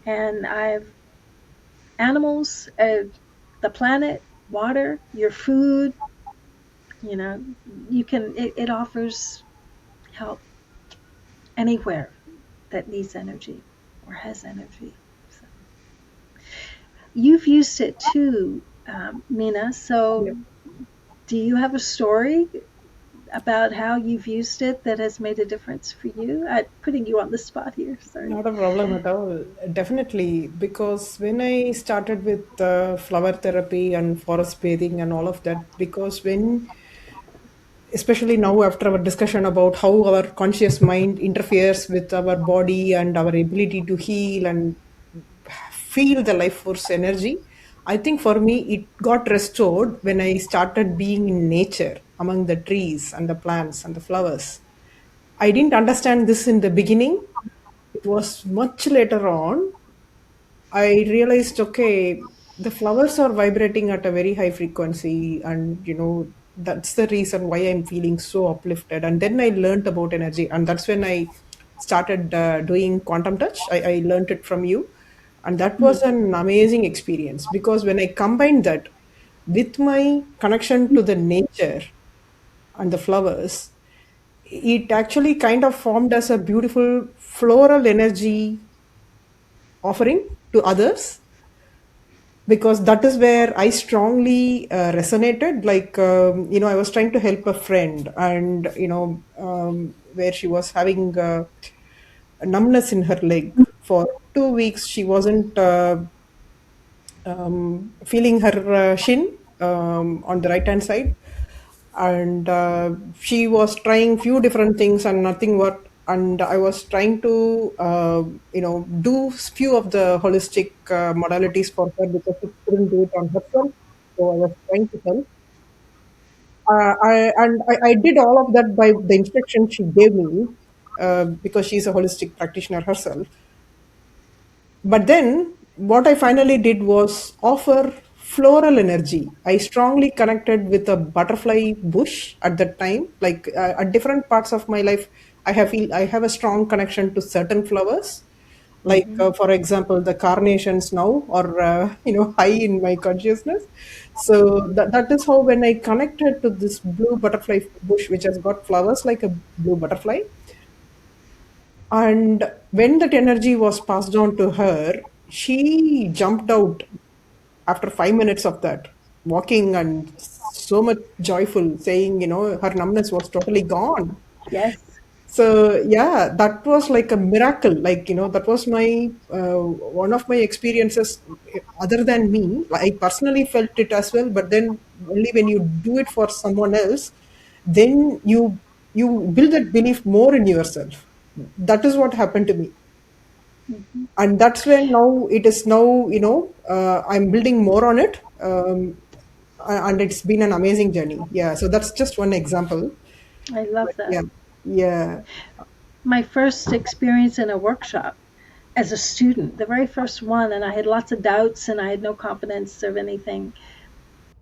And I've animals, the planet, water, your food, you know, it offers help anywhere that needs energy or has energy. So you've used it too, Mina. So Yep. do you have a story about how you've used it that has made a difference for you? I'm putting you on the spot here. Sorry. Not a problem at all. Definitely, because when I started with flower therapy and forest bathing and all of that, because when, especially now after our discussion about how our conscious mind interferes with our body and our ability to heal and feel the life force energy, I think for me it got restored when I started being in nature among the trees and the plants and the flowers. I didn't understand this in the beginning. It was much later on I realized, okay, the flowers are vibrating at a very high frequency, and that's the reason why I'm feeling so uplifted. And then I learned about energy, and that's when I started doing quantum touch. I learned it from you, and that was an amazing experience because when I combined that with my connection to the nature and the flowers, it actually kind of formed as a beautiful floral energy offering to others, because that is where I strongly resonated. Like, I was trying to help a friend, and, where she was having a numbness in her leg for 2 weeks. She wasn't feeling her shin on the right hand side, and she was trying few different things and nothing worked. And I was trying to do few of the holistic modalities for her, because she couldn't do it on herself. So I was trying to help. I did all of that by the instruction she gave me, because she's a holistic practitioner herself. But then what I finally did was offer floral energy. I strongly connected with a butterfly bush at that time. Like, at different parts of my life, I have a strong connection to certain flowers. Like, Hmm. for example, the carnations now are high in my consciousness. So that is how, when I connected to this blue butterfly bush, which has got flowers like a blue butterfly, and when that energy was passed on to her, she jumped out after 5 minutes of that, walking and so much joyful, saying, her numbness was totally gone. Yes. So yeah, that was like a miracle. Like, that was my one of my experiences. Other than me, I personally felt it as well. But then only when you do it for someone else, then you build that belief more in yourself. That is what happened to me, Hmm. and that's when now it is now, I'm building more on it. And it's been an amazing journey. Yeah, so that's just one example. I But love that. yeah, yeah. My first experience in a workshop as a student, the very first one, and I had lots of doubts and I had no confidence of anything.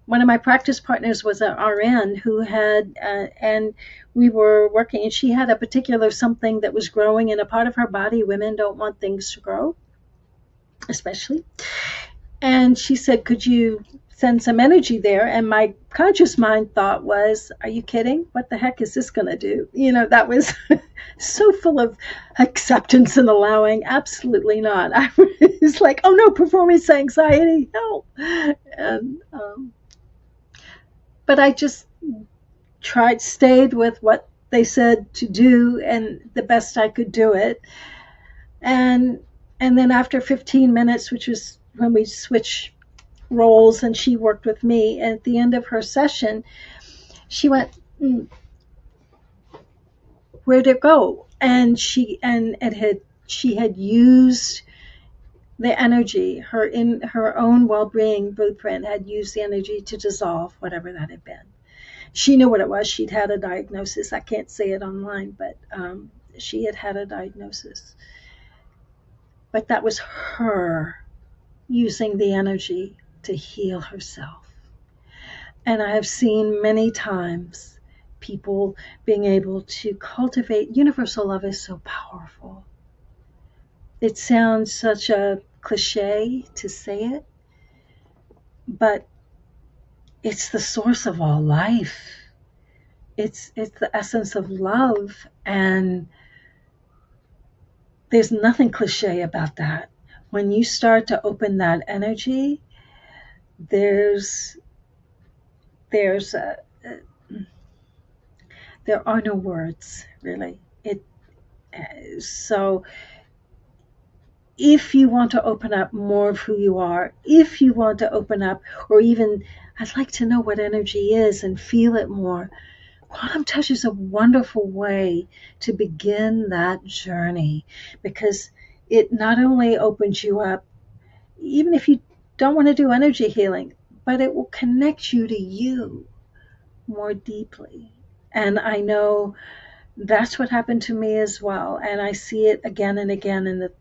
One of my practice partners was an RN who had, and we were working, and she had a particular something that was growing in a part of her body. Women don't want things to grow, especially. And she said, "Could you send some energy there?" And my conscious mind thought was, "Are you kidding? What the heck is this going to do?" That was so full of acceptance and allowing. Absolutely not. I was like, "Oh no, performance anxiety, no." And but I just stayed with what they said to do, and the best I could do it. And and then after 15 minutes, which was when we switched roles and she worked with me, and at the end of her session, she went, "Where'd it go?" And she had used the energy, her own well-being blueprint had used the energy to dissolve whatever that had been. She knew what it was. She'd had a diagnosis. I can't say it online, but she had had a diagnosis. But that was her using the energy to heal herself. And I have seen many times people being able to cultivate universal love is so powerful. It sounds such a cliche to say it, but it's the source of all life. It's the essence of love, and there's nothing cliche about that. When you start to open that energy, there's there's a, there are no words really. It so if you want to open up more of who you are, if you want to open up, or even I'd like to know what energy is and feel it more, quantum touch is a wonderful way to begin that journey, because it not only opens you up, even if you don't want to do energy healing, but it will connect you to you more deeply. And I know that's what happened to me as well. And I see it again and again in the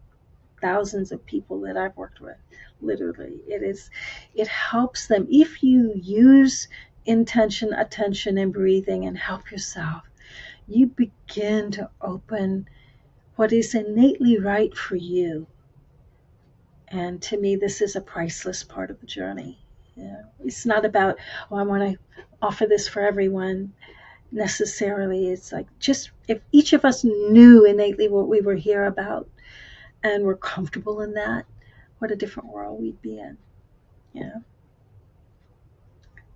thousands of people that I've worked with. Literally, it helps them. If you use intention, attention, and breathing and help yourself, you begin to open what is innately right for you. And to me, this is a priceless part of the journey. It's not about, oh, I want to offer this for everyone necessarily. It's like, just if each of us knew innately what we were here about, and we're comfortable in that, what a different world we'd be in. You know?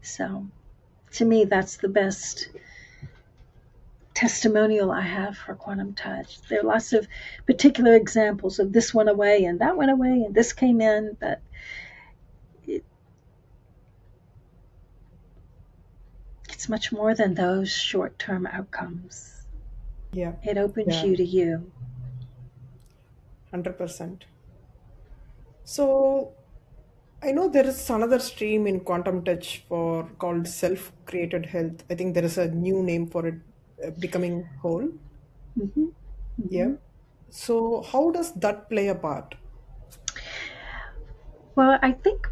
So to me, that's the best testimonial I have for quantum touch. There are lots of particular examples of this went away and that went away and this came in, but it's much more than those short-term outcomes. Yeah. It opens Yeah. you to you. 100%. So I know there is another stream in quantum touch for called self-created health. I think there is a new name for it, becoming whole. Mm-hmm. Yeah. Mm-hmm. So how does that play a part? Well, I think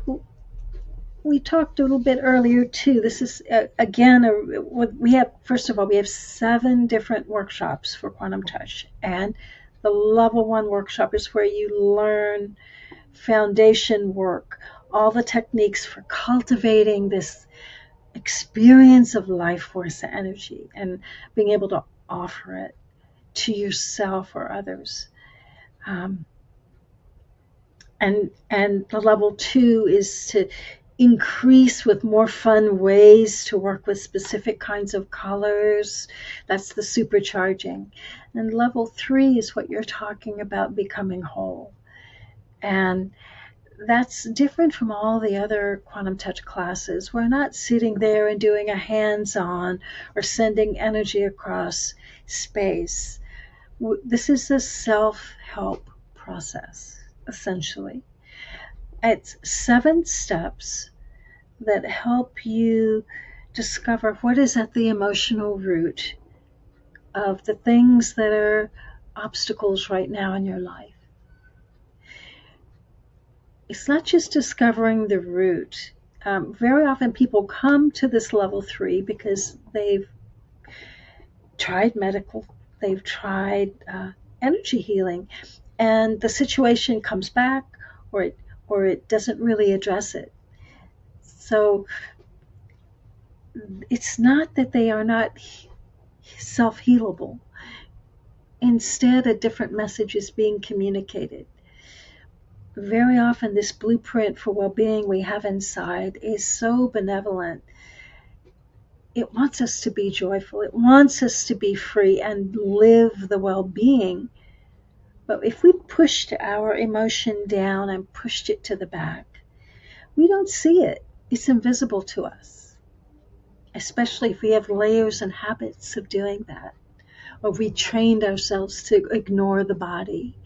we talked a little bit earlier too. This is again, we have, first of all, we have 7 different workshops for quantum touch, and the level 1 workshop is where you learn foundation work, all the techniques for cultivating this experience of life force energy and being able to offer it to yourself or others. Um, and the level 2 is to increase with more fun ways to work with specific kinds of colors. That's the supercharging. And level 3 is what you're talking about, becoming whole. And that's different from all the other quantum touch classes. We're not sitting there and doing a hands-on or sending energy across space. This is a self-help process, essentially. It's 7 steps that help you discover what is at the emotional root of the things that are obstacles right now in your life. It's not just discovering the root. Very often people come to this level 3 because they've tried medical, they've tried energy healing, and the situation comes back, or it doesn't really address it. So it's not that they are not self-healable. Instead, a different message is being communicated. Very often, this blueprint for well-being we have inside is so benevolent. It wants us to be joyful. It wants us to be free and live the well-being. But if we pushed our emotion down and pushed it to the back, we don't see it. It's invisible to us, especially if we have layers and habits of doing that, or we trained ourselves to ignore the body,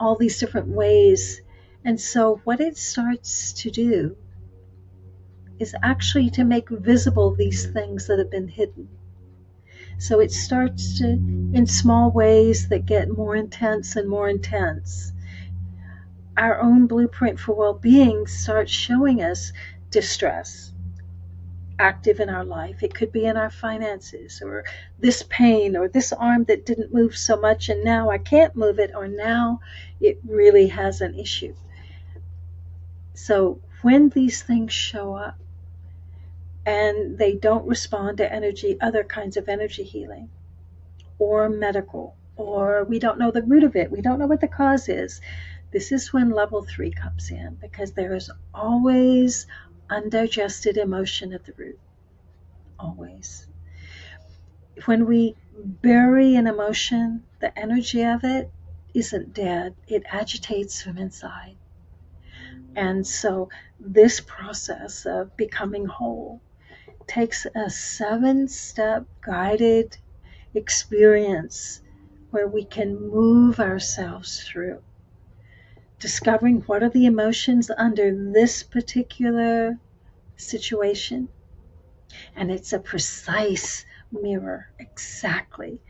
all these different ways. And so what it starts to do is actually to make visible these things that have been hidden. So it starts to, in small ways that get more intense and more intense. Our own blueprint for well-being starts showing us distress active in our life. It could be in our finances, or this pain, or this arm that didn't move so much and now I can't move it, or now it really has an issue. So when these things show up and they don't respond to energy, other kinds of energy healing or medical, or we don't know the root of it, we don't know what the cause is, this is when level 3 comes in, because there is always undigested emotion at the root. Always. When we bury an emotion, the energy of it isn't dead, it agitates from inside. And so this process of becoming whole takes a 7-step guided experience where we can move ourselves through, discovering what are the emotions under this particular situation. And it's a precise mirror, exactly.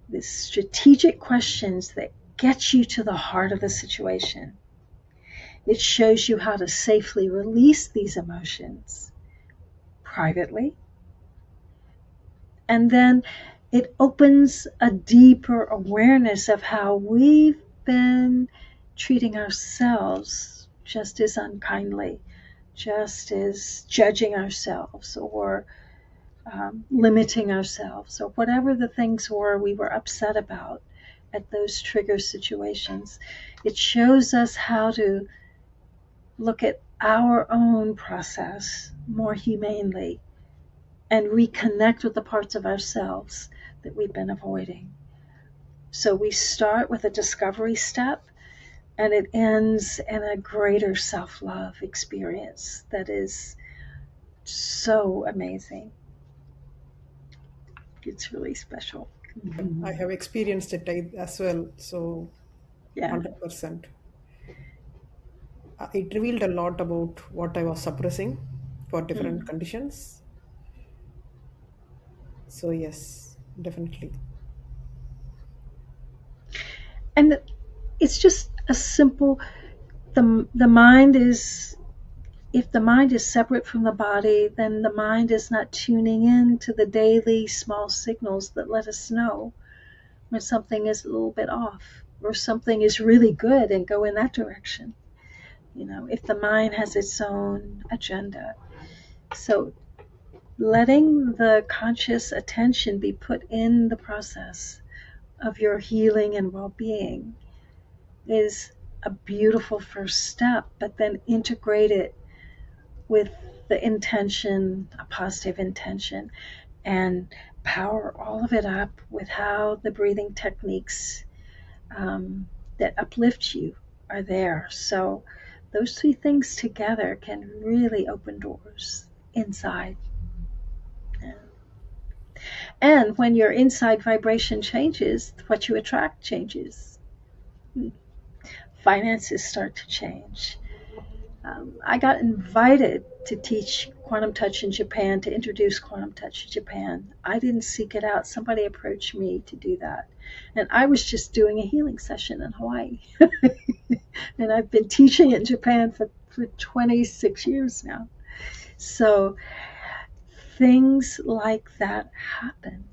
The strategic questions that get you to the heart of the situation. It shows you how to safely release these emotions privately. And then it opens a deeper awareness of how we've been treating ourselves just as unkindly, just as judging ourselves, or limiting ourselves, or whatever the things were we were upset about. at those trigger situations. It shows us how to look at our own process more humanely and reconnect with the parts of ourselves that we've been avoiding. So we start with a discovery step and it ends in a greater self love experience that is so amazing. It's really special. I have experienced it as well. So Yeah. 100%. It revealed a lot about what I was suppressing for different Mm. conditions. So yes, definitely. And it's just a simple, the mind is, if the mind is separate from the body, then the mind is not tuning in to the daily small signals that let us know when something is a little bit off or something is really good and go in that direction. If the mind has its own agenda. So letting the conscious attention be put in the process of your healing and well being is a beautiful first step, but then integrate it with the intention, a positive intention, and power all of it up with how the breathing techniques that uplift you are there. So, those three things together can really open doors inside. And when your inside vibration changes, what you attract changes. Finances start to change. I got invited to teach quantum touch in Japan, to introduce quantum touch in Japan. I didn't seek it out. Somebody approached me to do that. And I was just doing a healing session in Hawaii. And I've been teaching it in Japan for 26 years now. So things like that happen,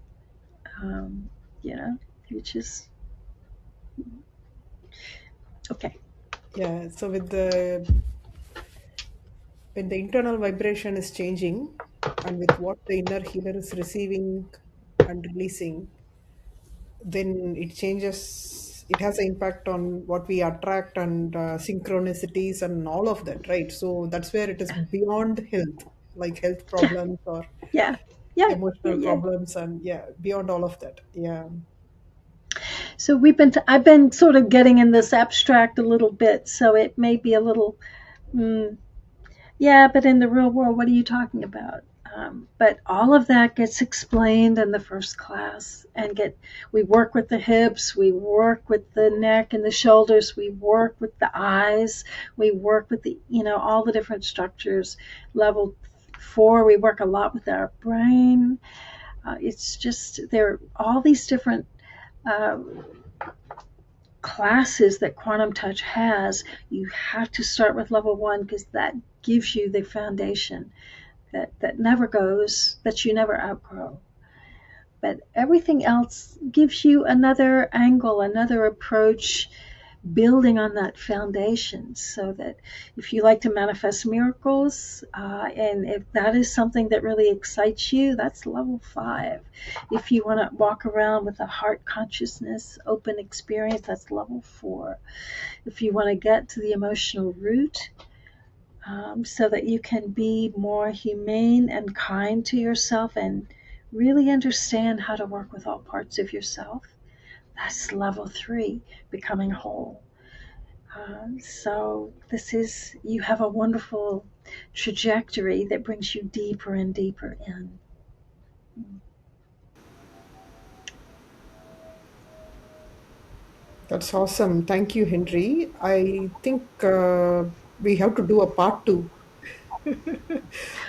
um, you know, which is okay. Yeah. So with the when the internal vibration is changing and with what the inner healer is receiving and releasing, then it changes. It has an impact on what we attract and synchronicities and all of that, right? So that's where it is beyond health, like health Yeah, problems or yeah, yeah, yeah, emotional yeah. problems, and yeah, beyond all of that. Yeah. So I've been sort of getting in this abstract a little bit, so it may be a little, mm, yeah, but in the real world, what are you talking about? But all of that gets explained in the first class, and we work with the hips, we work with the neck and the shoulders, we work with the eyes, we work with all the different structures. Level 4, we work a lot with our brain. It's just there are all these different uh, classes that quantum touch has. You have to start with level 1 because that gives you the foundation that never goes, that you never outgrow. But everything else gives you another angle, another approach, building on that foundation. So that if you like to manifest miracles, and if that is something that really excites you, that's level 5. If you want to walk around with a heart consciousness, open experience, that's level 4. If you want to get to the emotional root, so that you can be more humane and kind to yourself and really understand how to work with all parts of yourself. That's level 3, becoming whole. So, you have a wonderful trajectory that brings you deeper and deeper in. That's awesome. Thank you, Henry. I think we have to do a part two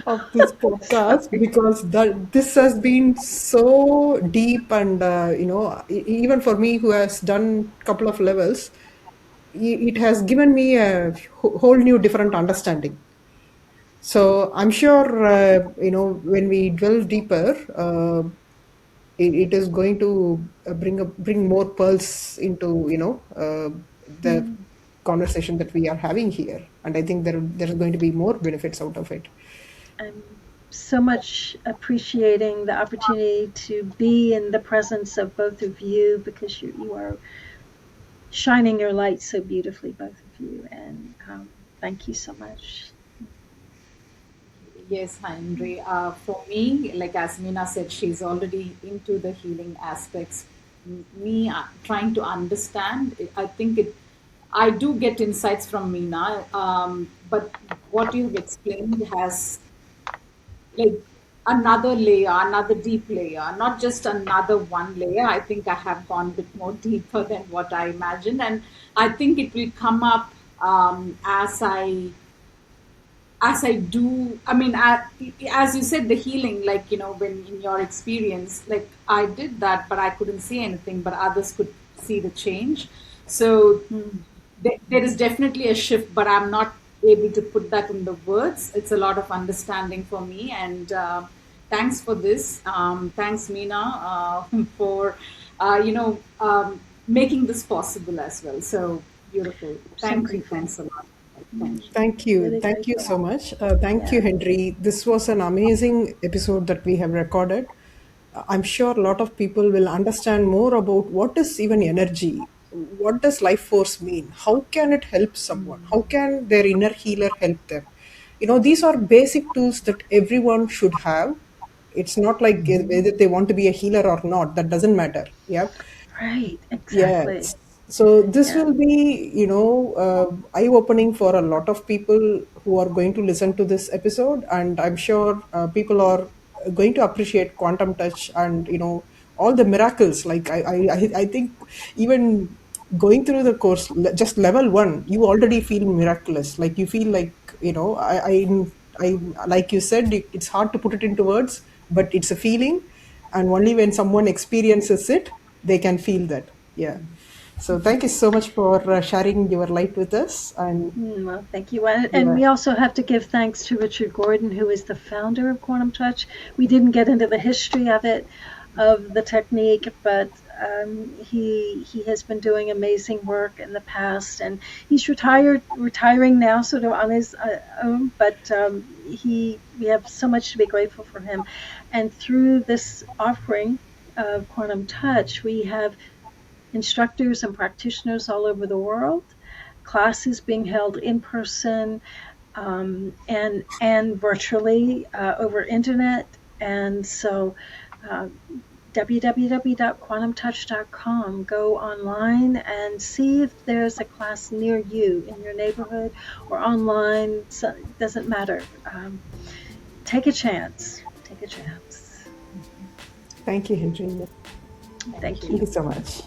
of this podcast Okay. because this has been so deep and even for me who has done a couple of levels, it has given me a whole new different understanding. So I'm sure when we dwell deeper, it is going to bring more pearls into the Mm, conversation that we are having here, and I think there's going to be more benefits out of it. I'm so much appreciating the opportunity to be in the presence of both of you, because you are shining your light so beautifully, both of you. And thank you so much. Yes, Henry. For me, like as Meena said, she's already into the healing aspects. Me trying to understand, I think it. I do get insights from Meena, but what you've explained has like another layer, another deep layer, not just another one layer. I think I have gone a bit more deeper than what I imagined, and I think it will come up as I do. I mean, as you said, the healing, like, when in your experience, like I did that, but I couldn't see anything, but others could see the change. So Mm, there is definitely a shift, but I'm not able to put that in the words. It's a lot of understanding for me. And thanks for this. Thanks, Meena, for, making this possible as well. So beautiful. so Thank you. grateful. Thanks a lot. Thank Mm, you. Thank you. really Thank you so grateful. much. Thank you, Yeah. Henry. This was an amazing episode that we have recorded. I'm sure a lot of people will understand more about what is even energy. What does life force mean? How can it help someone? How can their inner healer help them? These are basic tools that everyone should have. It's not like whether they want to be a healer or not. That doesn't matter. Yeah. Right. Exactly. Yes. So this Yeah. will be, eye-opening for a lot of people who are going to listen to this episode, and I'm sure people are going to appreciate quantum touch and all the miracles. Like I think even going through the course, just level one, you already feel miraculous. Like you feel like I like you said, it's hard to put it into words, but it's a feeling, and only when someone experiences it they can feel that. Yeah. So thank you so much for sharing your light with us. And Well, thank you. And yeah. we also have to give thanks to Richard Gordon, who is the founder of Quantum Touch. We didn't get into the history of it, of the technique, but he has been doing amazing work in the past, and he's retiring now, sort of on his own. But we have so much to be grateful for him, and through this offering of Quantum Touch, we have instructors and practitioners all over the world, classes being held in person, and virtually over internet. And so uh, www.quantumtouch.com. Go online and see if there's a class near you in your neighborhood or online. So it doesn't matter. Take a chance. Take a chance. Thank you, Henry. Thank Thank you. Thank you you. so much.